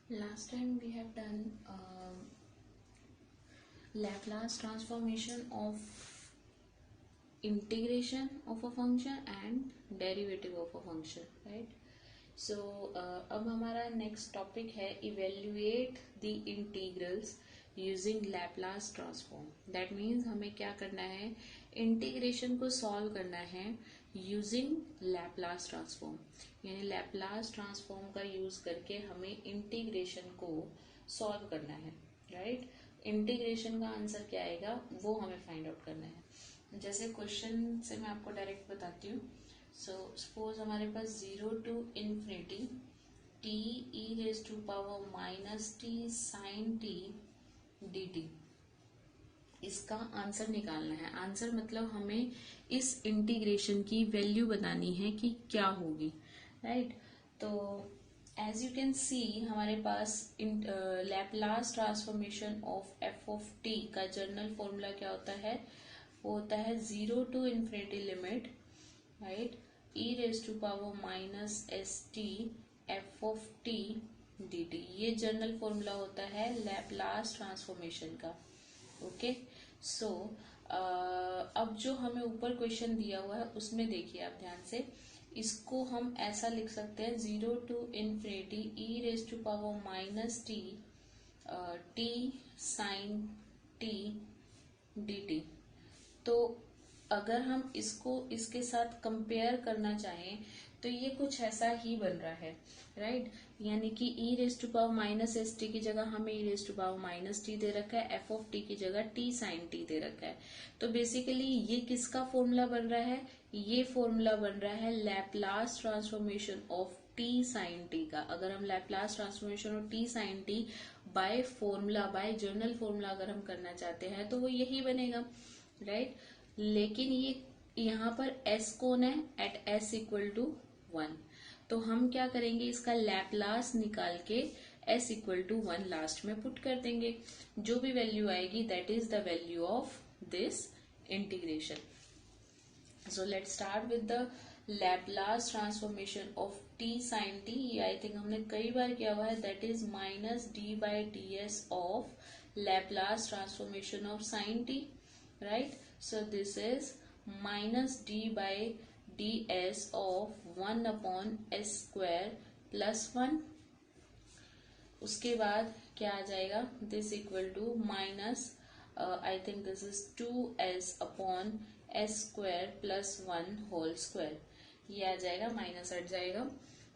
Last time we have done Laplace transformation of integration of a function and derivative of a function, right? So अब हमारा next topic है evaluate the integrals using Laplace transform. That means हमें क्या करना है, integration को solve करना है यूजिंग लैपलास ट्रांसफॉर्म. यानी लैपलास ट्रांसफॉर्म का यूज करके हमें इंटीग्रेशन को सॉल्व करना है, राइट? इंटीग्रेशन का आंसर क्या आएगा वो हमें फाइंड आउट करना है. जैसे क्वेश्चन से मैं आपको डायरेक्ट बताती हूँ. सो सपोज हमारे पास 0 to infinity t e raise to power minus t sine t d t, इसका आंसर निकालना है. आंसर मतलब हमें इस इंटीग्रेशन की वैल्यू बतानी है कि क्या होगी, राइट? तो एज यू कैन सी हमारे पास Laplace transformation of f of t का जनरल फॉर्मूला क्या होता है, वो होता है 0 to infinity limit, right, e raise to power minus s t f of t d t. ये जनरल फॉर्मूला होता है लैपलास ट्रांसफॉर्मेशन का. ओके, सो अब जो हमें ऊपर क्वेश्चन दिया हुआ है उसमें देखिए आप ध्यान से, इसको हम ऐसा लिख सकते हैं 0 to infinity e raise to power minus t t sine t d t. तो अगर हम इसको इसके साथ कंपेयर करना चाहें तो ये कुछ ऐसा ही बन रहा है, राइट? यानी कि e raise to power minus s t की जगह हमें e raise to power minus t दे रखा है, एफ ऑफ टी की जगह टी साइन टी दे रखा है. तो बेसिकली ये किसका फॉर्मूला बन रहा है, ये फॉर्मूला बन रहा है Laplace transformation of t sine t का. अगर हम Laplace transformation of t sine t by formula, by general formula अगर हम करना चाहते हैं तो वो यही बनेगा, राइट? लेकिन ये यहाँ पर s कौन है, एट s इक्वल टू 1. तो हम क्या करेंगे, इसका लैपलास निकाल के s इक्वल टू 1 लास्ट में पुट कर देंगे. जो भी वैल्यू आएगी that is the value of this integration. So let's start with the Laplace transformation of t sine t. ये आई थिंक हमने कई बार किया हुआ है. That is minus D by D S of Laplace transformation of sine t, right? So this is minus d by ds of 1 upon s square plus 1. उसके बाद क्या आ जाएगा, this equal to minus I think this is 2s upon s square plus 1 whole square. ये आ जाएगा, minus हट जाएगा,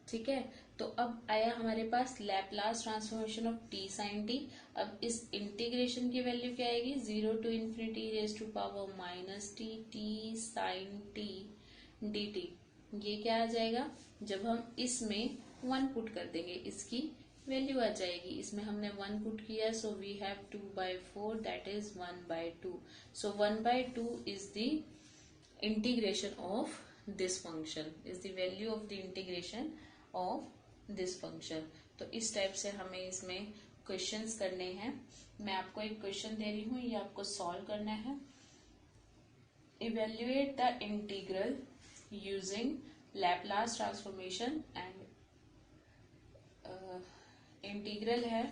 ठीक है? तो अब आया हमारे पास Laplace transformation of t sine t. अब इस इंटीग्रेशन की वैल्यू क्या आएगी, 0 to infinity raise to power minus t t sine t d t. ये क्या आ जाएगा, जब हम इसमें 1 पुट कर देंगे इसकी वैल्यू आ जाएगी. इसमें हमने 1 पुट किया, so we have 2/4 that is 1/2. So 1/2 is the integration of this function, is the value of the integration of this function. तो इस टाइप से हमें इसमें क्वेश्चंस करने हैं. मैं आपको एक क्वेश्चन दे रही हूँ, ये आपको सॉल्व करना है. Evaluate the integral using Laplace transformation and integral है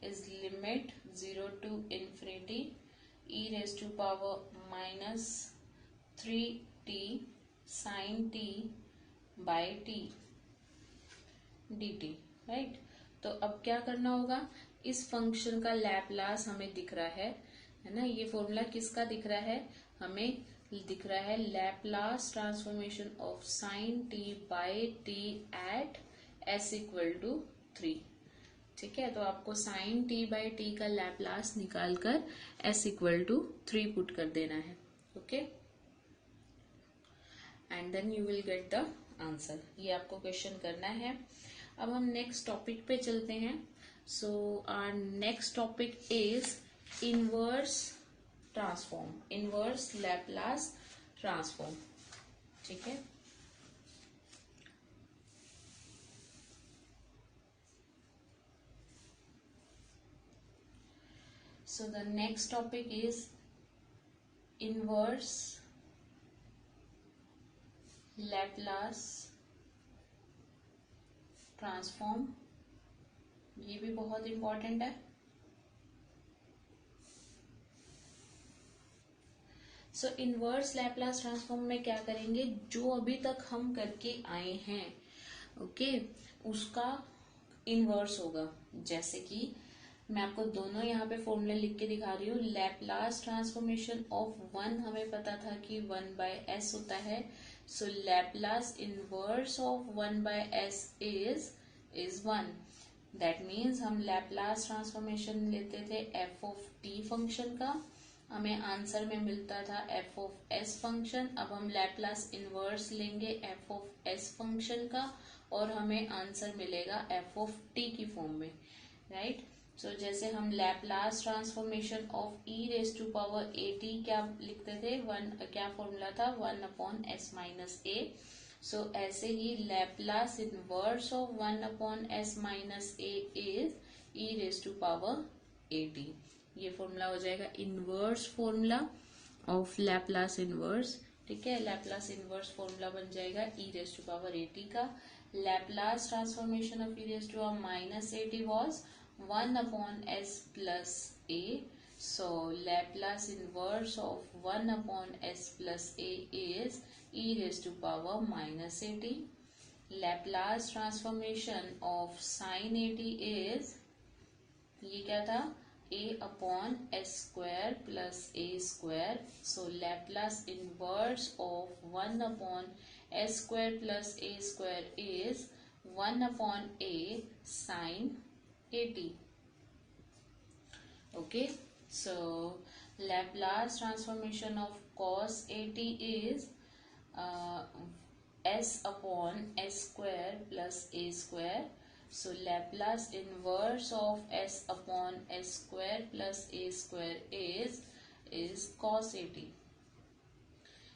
is limit 0 to infinity e raise to power minus 3t sine t by t dt, right? तो अब क्या करना होगा, इस फंक्शन का लैपलास हमें दिख रहा है ना? ये फॉर्मूला किसका दिख रहा है, हमें दिख रहा है Laplace transformation of sine t by t at s equal to 3. ठीक है, तो आपको साइन t बाई टी का लैपलास निकालकर s इक्वल टू 3 पुट कर देना है. Okay, and then you will get the answer. ये आपको क्वेश्चन करना है. अब हम नेक्स्ट टॉपिक पे चलते हैं. So our next topic is inverse transform, inverse Laplace transform. ठीक है, so the next topic is inverse Laplace transform. ये भी बहुत इंपॉर्टेंट है। सो इनवर्स लैप्लास ट्रांसफॉर्म में क्या करेंगे, जो अभी तक हम करके आए हैं ओके उसका इनवर्स होगा। जैसे कि मैं आपको दोनों यहाँ पे फॉर्मूले लिख के दिखा रही हूँ। लैप्लास ट्रांसफॉर्मेशन ऑफ वन हमें पता था कि 1/s होता है। So Laplace inverse of 1/s is 1। That means हम लैप्लास ट्रांसफॉर्मेशन लेते थे एफ ऑफ टी फंक्शन का, हमें आंसर में मिलता था एफ ऑफ एस फंक्शन। अब हम लैप्लास इनवर्स लेंगे एफ ऑफ एस फंक्शन का और हमें आंसर मिलेगा एफ ऑफ टी की फॉर्म में, राइट। सो जैसे हम Laplace transformation of e raise to power a t क्या लिखते थे, क्या फॉर्मूला था, 1/s-a। सो ऐसे ही Laplace inverse of 1/s-a is e raise to power a t. ये फॉर्मूला हो जाएगा inverse formula of Laplace inverse, ठीक है। लैप्लास इनवर्स फॉर्मूला बन जाएगा e raise to power a t का। Laplace transformation of e raise to power minus a t was 1/s+a. So Laplace inverse of 1/s+a is e raised to power minus at. Laplace transformation of sin at is, ये क्या था, a/s² plus a². So Laplace inverse of 1/s² plus a² is 1/a sin at. Okay, so Laplace transformation of cos at is s/s² plus a². So Laplace inverse of s/s² plus a² is cos at.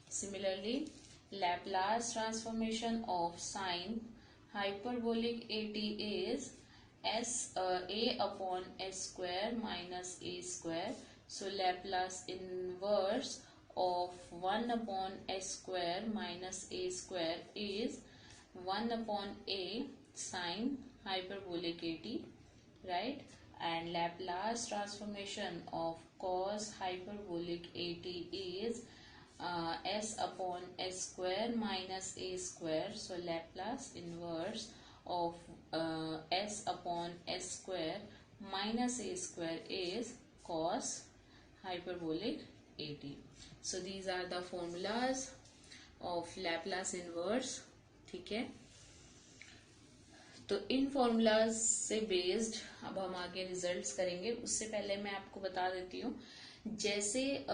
Similarly, Laplace transformation of sine hyperbolic at is a/s² minus a². So Laplace inverse of 1/s² minus a² is 1/a sine hyperbolic at, right. And Laplace transformation of cos hyperbolic at is s/s² minus a². So Laplace inverse of s/s² minus a² is cos hyperbolic at. So these are the formulas of Laplace inverse, ठीक है। तो इन formulas से based अब हम आगे results करेंगे। उससे पहले मैं आपको बता देती हूँ, जैसे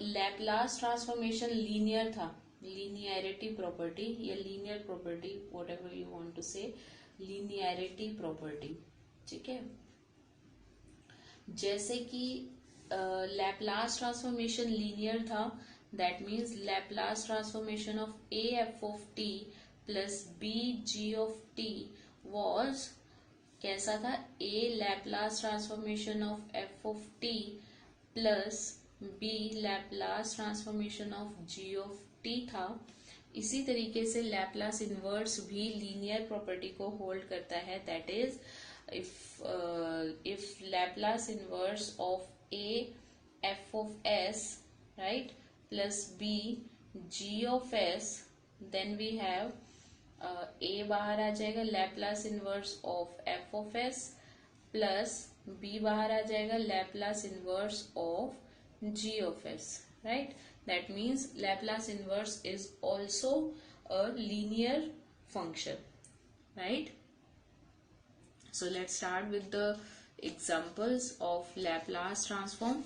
लैप्लास ट्रांसफॉर्मेशन लीनियर था, लीनियरिटी प्रॉपर्टी या linear property, whatever you want to say, linearity property, ठीक है। जैसे कि लैप्लास ट्रांसफॉर्मेशन लीनियर था, that means Laplace transformation of a f of t plus b g of t was कैसा था, a Laplace transformation of f of t plus b Laplace transformation of g of t था। इसी तरीके से Laplace inverse भी linear property को hold करता है, that is if Laplace inverse of a f of s, right, plus b g of s, then we have a बाहर आ जाएगा, Laplace inverse of f of s plus b बाहर आ जाएगा, Laplace inverse of g of s, right. That means Laplace inverse is also a linear function, right. So let's start with the examples of Laplace transform.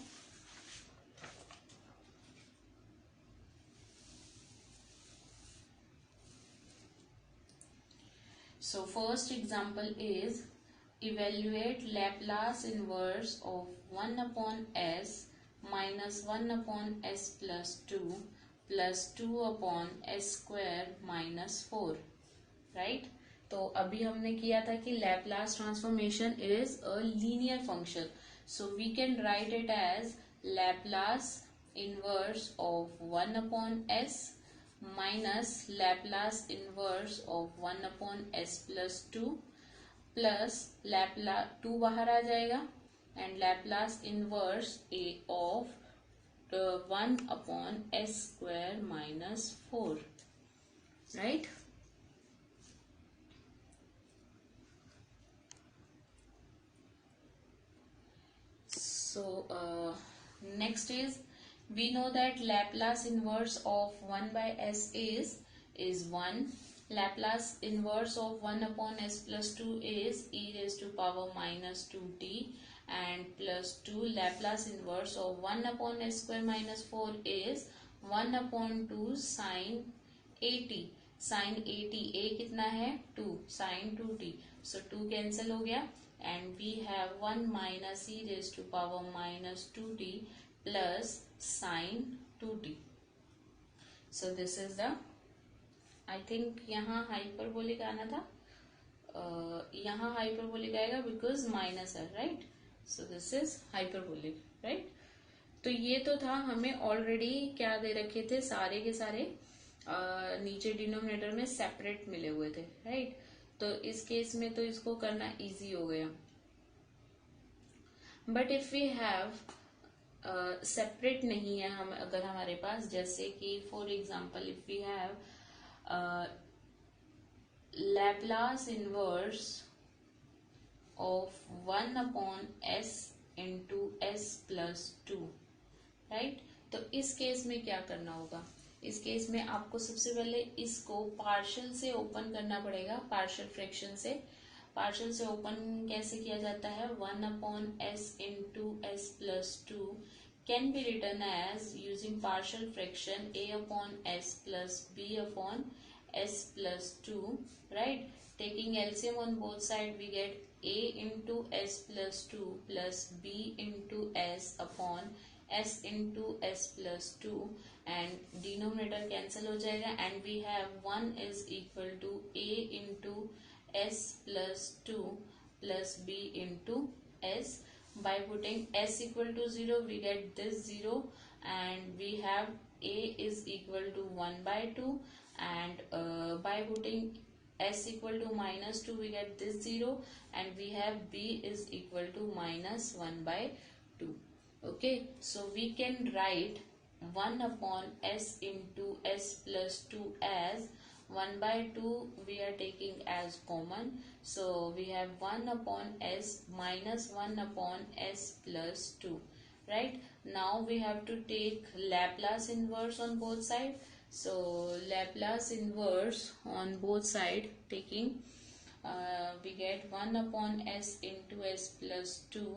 So first example is evaluate Laplace inverse of 1/s minus 1/s plus 2 plus 2/s² minus 4, right. तो अभी हमने किया था कि Laplace transformation is a linear function, so we can write it as Laplace inverse of 1/s minus Laplace inverse of 1/s plus 2 plus Laplace 2 बाहर आ जाएगा and Laplace inverse a of 1/s² minus 4, right. So next is, we know that Laplace inverse of 1/s is 1. Laplace inverse of 1/s plus 2 is e raised to power minus 2t, and plus 2 Laplace inverse of 1/s² minus 4 is 1/2 sin 80. sin 80 a कितना है 2 sin 2t, so 2 cancel हो गया and we have 1 minus e raised to power minus 2t plus sin 2t. So this is the, I think यहाँ hyperbolic आना था, यहाँ hyperbolic आएगा because minus है, right. So this is hyperbolic, right. तो ये तो था, हमें ऑलरेडी क्या दे रखे थे, सारे के सारे नीचे डिनोमिनेटर में सेपरेट मिले हुए थे, राइट. तो इस केस में तो इसको करना इजी हो गया. But if we have separate नहीं है, हम अगर हमारे पास, जैसे कि for example if we have Laplace inverse of 1/s into s plus 2, right. तो इस केस में क्या करना होगा, इस केस में आपको सबसे पहले इसको पार्शियल से ओपन करना पड़ेगा, पार्शियल फ्रैक्शन से. पार्शियल से ओपन कैसे किया जाता है, 1/s into s plus 2 can be written as using partial fraction a/s plus b/s plus 2, right. Taking LCM on both side we get a into s plus 2 plus b into s upon s into s plus 2, and denominator cancel हो जाएगा and we have 1 is equal to a into s plus 2 plus b into s. By putting s equal to 0 we get this 0, and we have a is equal to 1/2, and by putting s equal to minus 2 we get this 0, and we have b is equal to minus 1/2. Okay, so we can write 1/s into s plus 2 as 1/2 we are taking as common, so we have 1/s minus 1/s plus 2, right. Now we have to take Laplace inverse on both sides. So Laplace inverse on both side taking, we get 1/s into s plus 2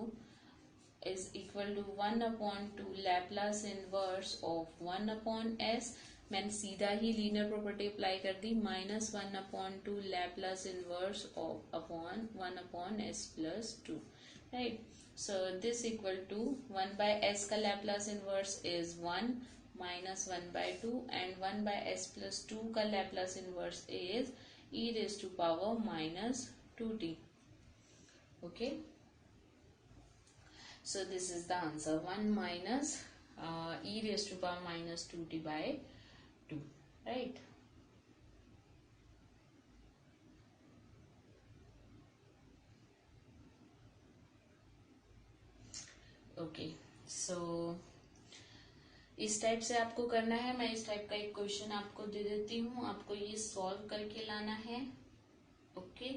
is equal to 1/2 Laplace inverse of 1/s. मैंने सीधा ही linear property apply कर दी, minus 1/2 Laplace inverse of upon 1/s plus 2, right. So this equal to 1/s का Laplace inverse is 1 minus 1/2, and 1/s plus 2 का Laplace inverse is e raised to power minus 2t. Okay. So this is the answer, 1 minus e raised to power minus 2t by 2, right. Okay, so इस type से आपको करना है. मैं इस type का एक क्वेश्चन आपको दे देती हूँ, आपको ये सॉल्व करके लाना है. ओके,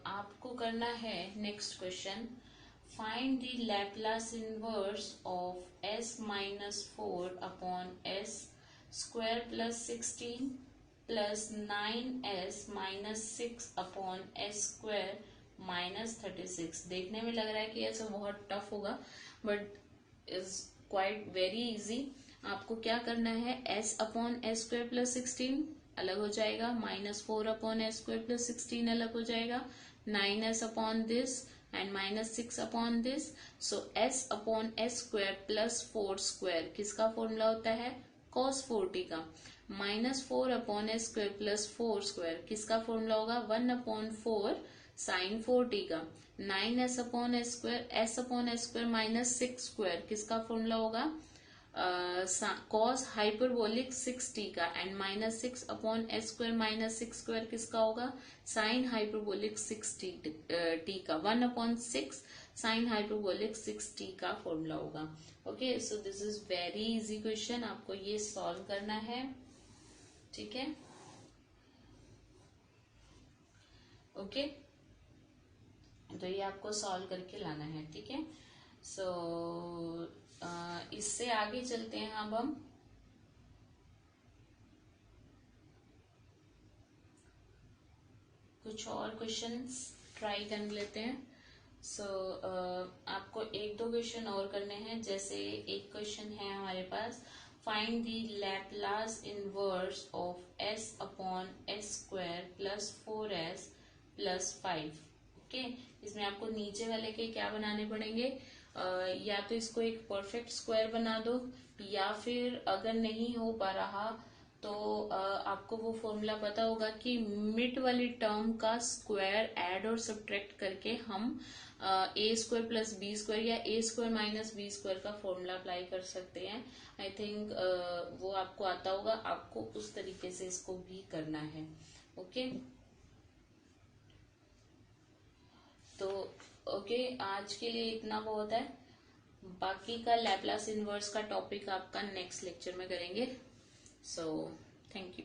आपको करना है next question, find the Laplace inverse of s minus 4 upon s square plus 16 plus 9s minus 6 upon s square minus 36. देखने में लग रहा है कि ऐसा बहुत टफ होगा, but is quite very easy. आपको क्या करना है, s upon s square plus 16 अलग हो जाएगा, -4 अपॉन s स्क्वायर प्लस 16 अलग हो जाएगा, 9s upon this and -6 upon this. So s upon s square plus 4 square किसका फॉर्मूला होता है, cos 4t का. -4 upon s square plus 4 square किसका फॉर्मूला होगा, 1/4 साइन 4t का. 9s upon s square, s upon s square -6 square किसका formula होगा, cos hyperbolic 6t का and -6 upon s square -6 square किसका होगा, साइन हाइपरबोलिक 6t का 1/6 साइन हाइपरबोलिक 6t का फॉर्मूला होगा। Okay, so this is very easy question, आपको ये सॉल्व करना है, ठीक है। ओके, तो ये आपको सॉल्व करके लाना है, ठीक है। सो इससे आगे चलते हैं अब हम कुछ और क्वेश्चंस ट्राई कर लेते हैं। सो आपको एक दो क्वेश्चन और करने हैं। जैसे एक क्वेश्चन है हमारे पास, find the Laplace inverse of s upon s square plus 4s plus 5। Okay, इसमें आपको नीचे वाले के क्या बनाने पड़ेंगे, या तो इसको एक परफेक्ट स्क्वायर बना दो, या फिर अगर नहीं हो पा रहा तो आपको वो फॉर्मूला पता होगा कि मिड वाली टर्म का स्क्वायर ऐड और सब्ट्रैक्ट करके हम ए स्क्वायर प्लस बी स्क्वायर या ए स्क्वायर माइनस बी स्क्वायर का फॉर्मूला अप्लाई कर सकते हैं। आई थिंक वो आपको आता होगा, आपको उस तरीके से इसको भी करना है। ओके, तो ओके, आज के लिए इतना बहुत है। बाकी का लैपलास इनवर्स का टॉपिक आपका नेक्स्ट लेक्चर में करेंगे। So thank you.